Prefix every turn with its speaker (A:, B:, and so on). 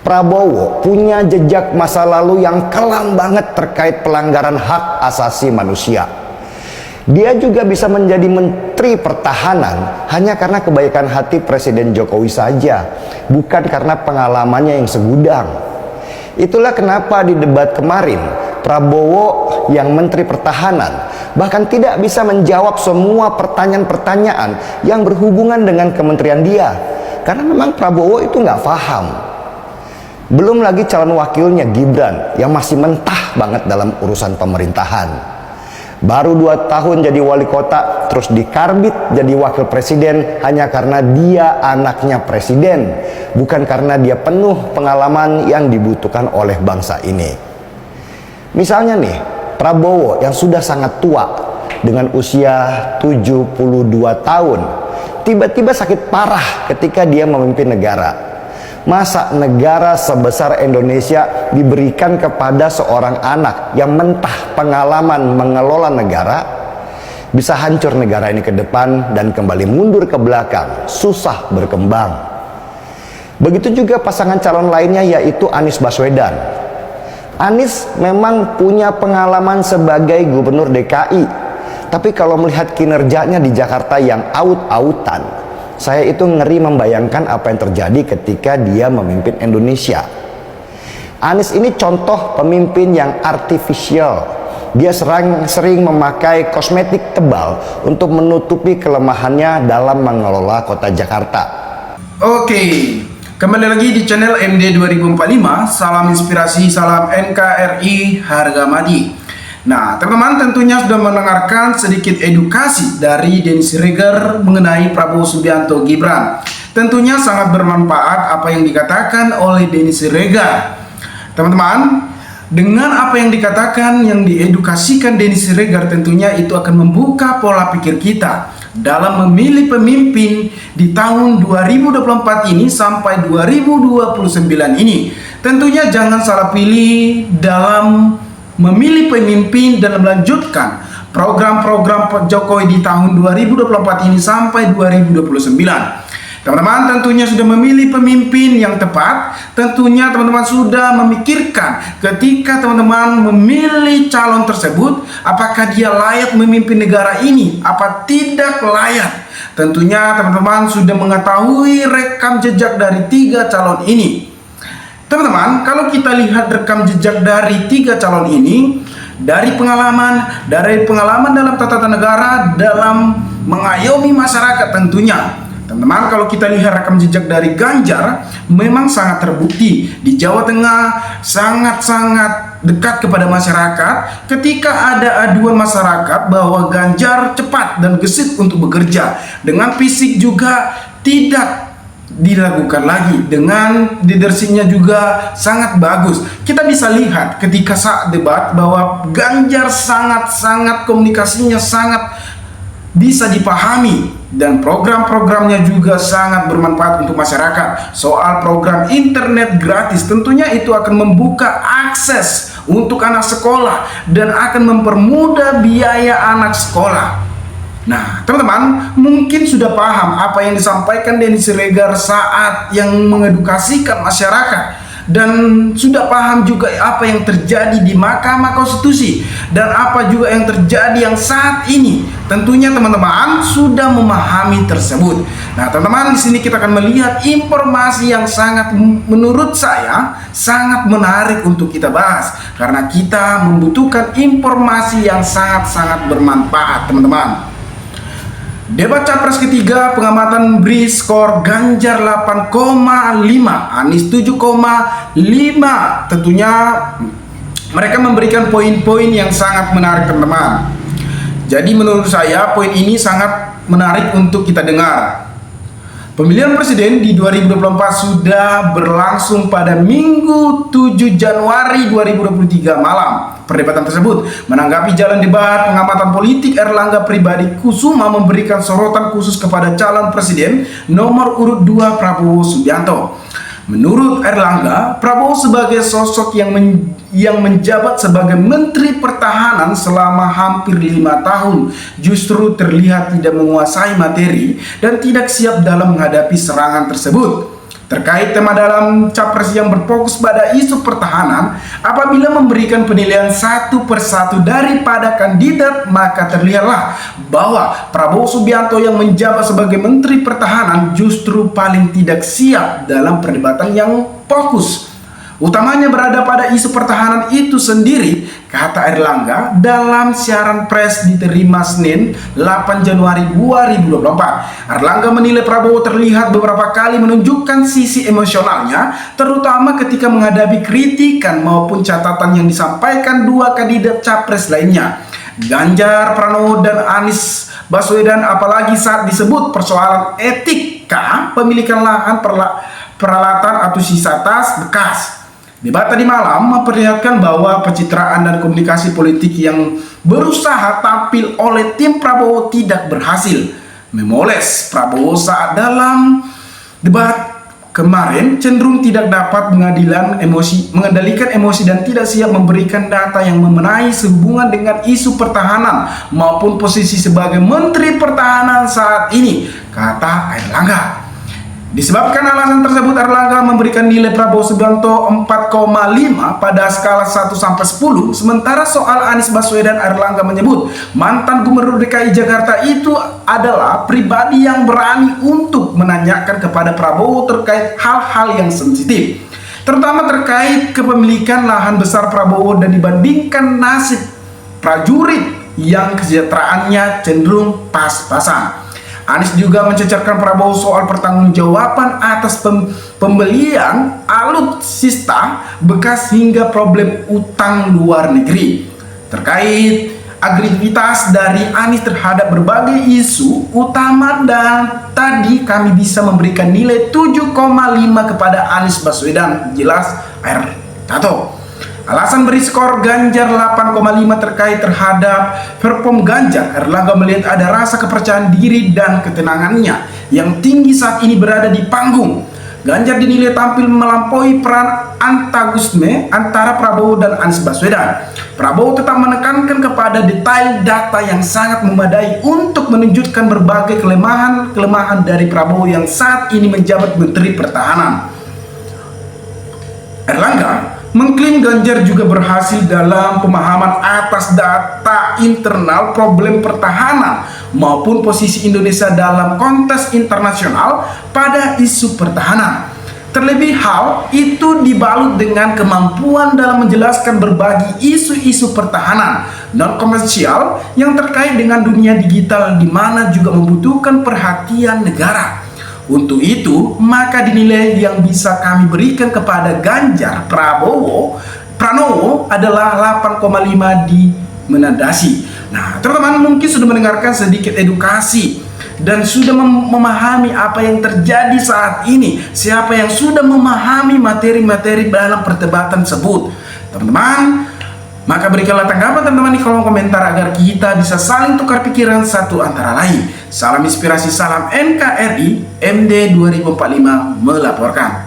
A: Prabowo punya jejak masa lalu yang kelam banget terkait pelanggaran hak asasi manusia. Dia juga bisa menjadi menteri pertahanan hanya karena kebaikan hati Presiden Jokowi saja, bukan karena pengalamannya yang segudang. Itulah kenapa di debat kemarin Prabowo yang menteri pertahanan bahkan tidak bisa menjawab semua pertanyaan-pertanyaan yang berhubungan dengan kementerian dia, karena memang Prabowo itu nggak paham. Belum lagi calon wakilnya Gibran yang masih mentah banget dalam urusan pemerintahan. Baru 2 tahun jadi wali kota, terus dikarbit jadi wakil presiden hanya karena dia anaknya presiden, bukan karena dia penuh pengalaman yang dibutuhkan oleh bangsa ini. Misalnya nih, Prabowo yang sudah sangat tua dengan usia 72 tahun, tiba-tiba sakit parah ketika dia memimpin negara. Masa negara sebesar Indonesia diberikan kepada seorang anak yang mentah pengalaman mengelola negara? Bisa hancur negara ini ke depan dan kembali mundur ke belakang, susah berkembang. Begitu juga pasangan calon lainnya, yaitu Anies Baswedan. Anies memang punya pengalaman sebagai gubernur DKI, tapi kalau melihat kinerjanya di Jakarta yang aut-autan, saya itu ngeri membayangkan apa yang terjadi ketika dia memimpin Indonesia. Anies ini contoh pemimpin yang artifisial. Dia sering memakai kosmetik tebal untuk menutupi kelemahannya dalam mengelola kota Jakarta.
B: Oke, kembali lagi di channel MD 2045. Salam inspirasi, salam NKRI, harga mati. Nah, teman-teman tentunya sudah mendengarkan sedikit edukasi dari Denny Siregar mengenai Prabowo Subianto Gibran. Tentunya sangat bermanfaat apa yang dikatakan oleh Denny Siregar. Teman-teman, dengan apa yang dikatakan, yang diedukasikan Denny Siregar, tentunya itu akan membuka pola pikir kita dalam memilih pemimpin di tahun 2024 ini sampai 2029 ini. Tentunya jangan salah pilih dalam memilih pemimpin dan melanjutkan program-program Pak Jokowi di tahun 2024 ini sampai 2029. Teman-teman tentunya sudah memilih pemimpin yang tepat. Tentunya teman-teman sudah memikirkan ketika teman-teman memilih calon tersebut, apakah dia layak memimpin negara ini, apa tidak layak. Tentunya teman-teman sudah mengetahui rekam jejak dari 3 calon ini. Teman-teman, kalau kita lihat rekam jejak dari 3 calon ini, dari pengalaman dalam tata negara, dalam mengayomi masyarakat tentunya. Teman-teman, kalau kita lihat rekam jejak dari Ganjar, memang sangat terbukti di Jawa Tengah, sangat-sangat dekat kepada masyarakat. Ketika ada aduan masyarakat bahwa Ganjar cepat dan gesit untuk bekerja, dengan fisik juga tidak diragukan lagi, dengan leadershipnya juga sangat bagus. Kita bisa lihat ketika saat debat bahwa Ganjar sangat komunikasinya sangat bisa dipahami, dan program-programnya juga sangat bermanfaat untuk masyarakat. Soal program internet gratis, tentunya itu akan membuka akses untuk anak sekolah dan akan mempermudah biaya anak sekolah. Nah, teman-teman mungkin sudah paham apa yang disampaikan Denny Siregar saat yang mengedukasikan masyarakat, dan sudah paham juga apa yang terjadi di Mahkamah Konstitusi dan apa juga yang terjadi yang saat ini. Tentunya teman-teman sudah memahami tersebut. Nah, teman-teman di sini kita akan melihat informasi yang sangat, menurut saya sangat menarik untuk kita bahas, karena kita membutuhkan informasi yang sangat bermanfaat, teman-teman. Debat Capres ketiga, pengamatan beri skor Ganjar 8,5, Anies 7,5. Tentunya mereka memberikan poin-poin yang sangat menarik, teman-teman. Jadi menurut saya poin ini sangat menarik untuk kita dengar. Pemilihan presiden di 2024 sudah berlangsung pada Minggu 7 Januari 2023 malam. Perdebatan tersebut menanggapi jalan debat pengamatan politik, Erlangga Pribadi Kusuma memberikan sorotan khusus kepada calon presiden nomor urut 2 Prabowo Subianto. Menurut Erlangga, Prabowo sebagai sosok yang menjabat sebagai Menteri Pertahanan selama hampir 5 tahun justru terlihat tidak menguasai materi dan tidak siap dalam menghadapi serangan tersebut. terkait tema dalam capres yang berfokus pada isu pertahanan. Apabila memberikan penilaian satu persatu daripada kandidat, maka terlihatlah bahwa Prabowo Subianto yang menjabat sebagai Menteri Pertahanan justru paling tidak siap dalam perdebatan yang fokus. Utamanya berada pada isu pertahanan itu sendiri, kata Erlangga dalam siaran pers diterima Senin 8 Januari 2024. Erlangga menilai Prabowo terlihat beberapa kali menunjukkan sisi emosionalnya, terutama ketika menghadapi kritikan maupun catatan yang disampaikan dua kandidat capres lainnya, Ganjar Pranowo dan Anies Baswedan, apalagi saat disebut persoalan etika pemilikan lahan peralatan atau sisa tas bekas. Debat tadi malam memperlihatkan bahwa pencitraan dan komunikasi politik yang berusaha tampil oleh tim Prabowo tidak berhasil memoles Prabowo saat dalam debat kemarin cenderung tidak dapat mengendalikan emosi dan tidak siap memberikan data yang memenai sehubungan dengan isu pertahanan maupun posisi sebagai Menteri Pertahanan saat ini, kata Erlangga. Disebabkan alasan tersebut, Erlangga memberikan nilai Prabowo Subianto 4,5 pada skala 1 sampai 10. Sementara soal Anies Baswedan, Erlangga menyebut mantan Gubernur DKI Jakarta itu adalah pribadi yang berani untuk menanyakan kepada Prabowo terkait hal-hal yang sensitif, terutama terkait kepemilikan lahan besar Prabowo dan dibandingkan nasib prajurit yang kesejahteraannya cenderung pas-pasan. Anies juga mencecarkan Prabowo soal pertanggungjawaban atas pembelian alutsista bekas hingga problem utang luar negeri. Terkait agresivitas dari Anies terhadap berbagai isu utama, dan tadi kami bisa memberikan nilai 7,5 kepada Anies Baswedan, jelas Air Tato. Alasan beri skor Ganjar 8,5 terkait terhadap perform Ganjar, Erlangga melihat ada rasa kepercayaan diri dan ketenangannya yang tinggi saat ini berada di panggung. Ganjar dinilai tampil melampaui peran antagonisme antara Prabowo dan Anies Baswedan. Prabowo tetap menekankan kepada detail data yang sangat memadai untuk menunjukkan berbagai kelemahan dari Prabowo yang saat ini menjabat Menteri Pertahanan. Erlangga mengklaim Ganjar juga berhasil dalam pemahaman atas data internal problem pertahanan maupun posisi Indonesia dalam konteks internasional pada isu pertahanan. Terlebih hal itu dibalut dengan kemampuan dalam menjelaskan berbagi isu-isu pertahanan non-komersial yang terkait dengan dunia digital, di mana juga membutuhkan perhatian negara. Untuk itu, maka dinilai yang bisa kami berikan kepada Ganjar Pranowo adalah 8,5 di menandasi. Nah, teman-teman mungkin sudah mendengarkan sedikit edukasi dan sudah memahami apa yang terjadi saat ini. Siapa yang sudah memahami materi-materi dalam perdebatan tersebut, teman-teman, maka berikanlah tanggapan teman-teman di kolom komentar agar kita bisa saling tukar pikiran satu antara lain. Salam inspirasi, salam NKRI, MD 2045 melaporkan.